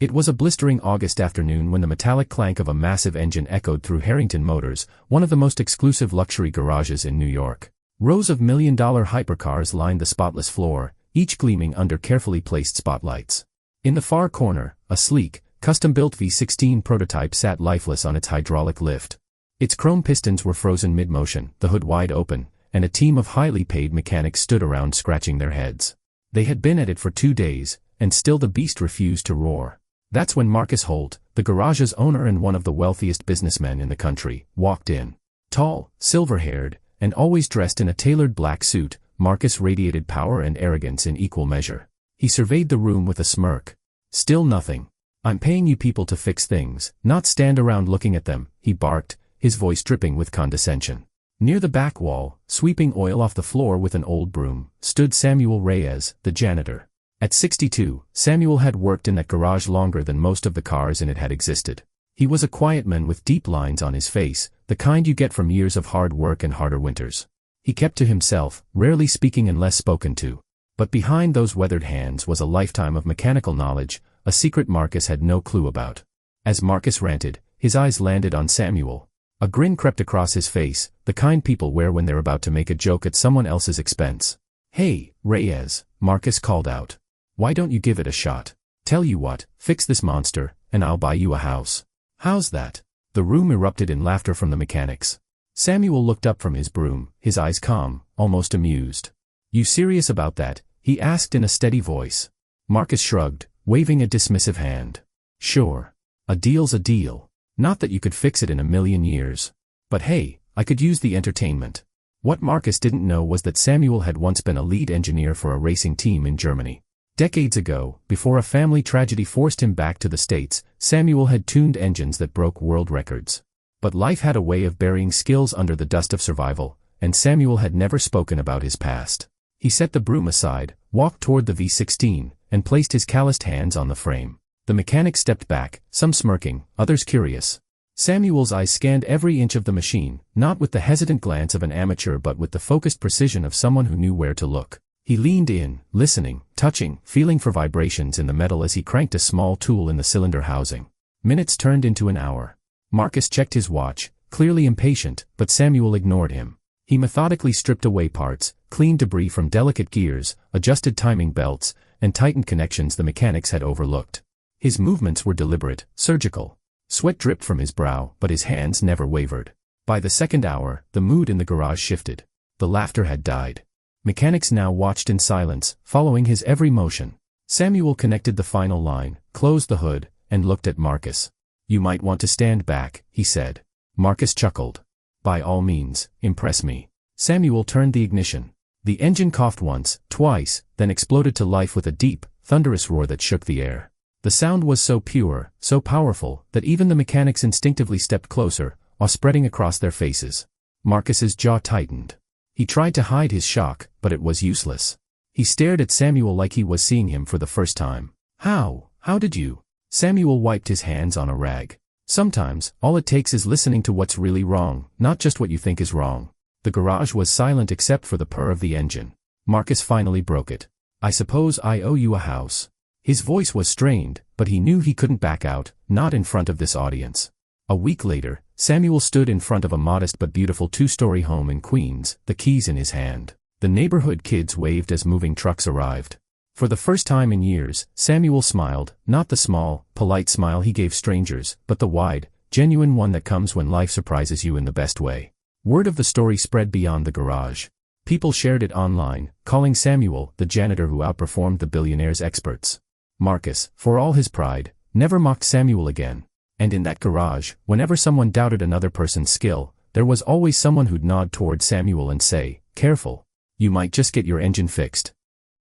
It was a blistering August afternoon when the metallic clank of a massive engine echoed through Harrington Motors, one of the most exclusive luxury garages in New York. Rows of million-dollar hypercars lined the spotless floor, each gleaming under carefully placed spotlights. In the far corner, a sleek, custom-built V16 prototype sat lifeless on its hydraulic lift. Its chrome pistons were frozen mid-motion, the hood wide open, and a team of highly paid mechanics stood around scratching their heads. They had been at it for 2 days, and still the beast refused to roar. That's when Marcus Holt, the garage's owner and one of the wealthiest businessmen in the country, walked in. Tall, silver-haired, and always dressed in a tailored black suit, Marcus radiated power and arrogance in equal measure. He surveyed the room with a smirk. "Still nothing. I'm paying you people to fix things, not stand around looking at them," he barked, his voice dripping with condescension. Near the back wall, sweeping oil off the floor with an old broom, stood Samuel Reyes, the janitor. At 62, Samuel had worked in that garage longer than most of the cars in it had existed. He was a quiet man with deep lines on his face, the kind you get from years of hard work and harder winters. He kept to himself, rarely speaking unless spoken to. But behind those weathered hands was a lifetime of mechanical knowledge, a secret Marcus had no clue about. As Marcus ranted, his eyes landed on Samuel. A grin crept across his face, the kind people wear when they're about to make a joke at someone else's expense. "Hey, Reyes," Marcus called out. "Why don't you give it a shot? Tell you what, fix this monster, and I'll buy you a house. How's that?" The room erupted in laughter from the mechanics. Samuel looked up from his broom, his eyes calm, almost amused. "You serious about that?" he asked in a steady voice. Marcus shrugged, waving a dismissive hand. "Sure. A deal's a deal. Not that you could fix it in a million years. But hey, I could use the entertainment." What Marcus didn't know was that Samuel had once been a lead engineer for a racing team in Germany. Decades ago, before a family tragedy forced him back to the States, Samuel had tuned engines that broke world records. But life had a way of burying skills under the dust of survival, and Samuel had never spoken about his past. He set the broom aside, walked toward the V16, and placed his calloused hands on the frame. The mechanics stepped back, some smirking, others curious. Samuel's eyes scanned every inch of the machine, not with the hesitant glance of an amateur but with the focused precision of someone who knew where to look. He leaned in, listening, touching, feeling for vibrations in the metal as he cranked a small tool in the cylinder housing. Minutes turned into an hour. Marcus checked his watch, clearly impatient, but Samuel ignored him. He methodically stripped away parts, cleaned debris from delicate gears, adjusted timing belts, and tightened connections the mechanics had overlooked. His movements were deliberate, surgical. Sweat dripped from his brow, but his hands never wavered. By the second hour, the mood in the garage shifted. The laughter had died. Mechanics now watched in silence, following his every motion. Samuel connected the final line, closed the hood, and looked at Marcus. "You might want to stand back," he said. Marcus chuckled. "By all means, impress me." Samuel turned the ignition. The engine coughed once, twice, then exploded to life with a deep, thunderous roar that shook the air. The sound was so pure, so powerful, that even the mechanics instinctively stepped closer, awe spreading across their faces. Marcus's jaw tightened. He tried to hide his shock, but it was useless. He stared at Samuel like he was seeing him for the first time. How did you?" Samuel wiped his hands on a rag. "Sometimes, all it takes is listening to what's really wrong, not just what you think is wrong." The garage was silent except for the purr of the engine. Marcus finally broke it. "I suppose I owe you a house." His voice was strained, but he knew he couldn't back out, not in front of this audience. A week later, Samuel stood in front of a modest but beautiful 2-story home in Queens, the keys in his hand. The neighborhood kids waved as moving trucks arrived. For the first time in years, Samuel smiled, not the small, polite smile he gave strangers, but the wide, genuine one that comes when life surprises you in the best way. Word of the story spread beyond the garage. People shared it online, calling Samuel the janitor who outperformed the Billionaire's experts. Marcus, for all his pride, never mocked Samuel again. And in that garage, whenever someone doubted another person's skill, there was always someone who'd nod toward Samuel and say, "Careful. You might just get your engine fixed."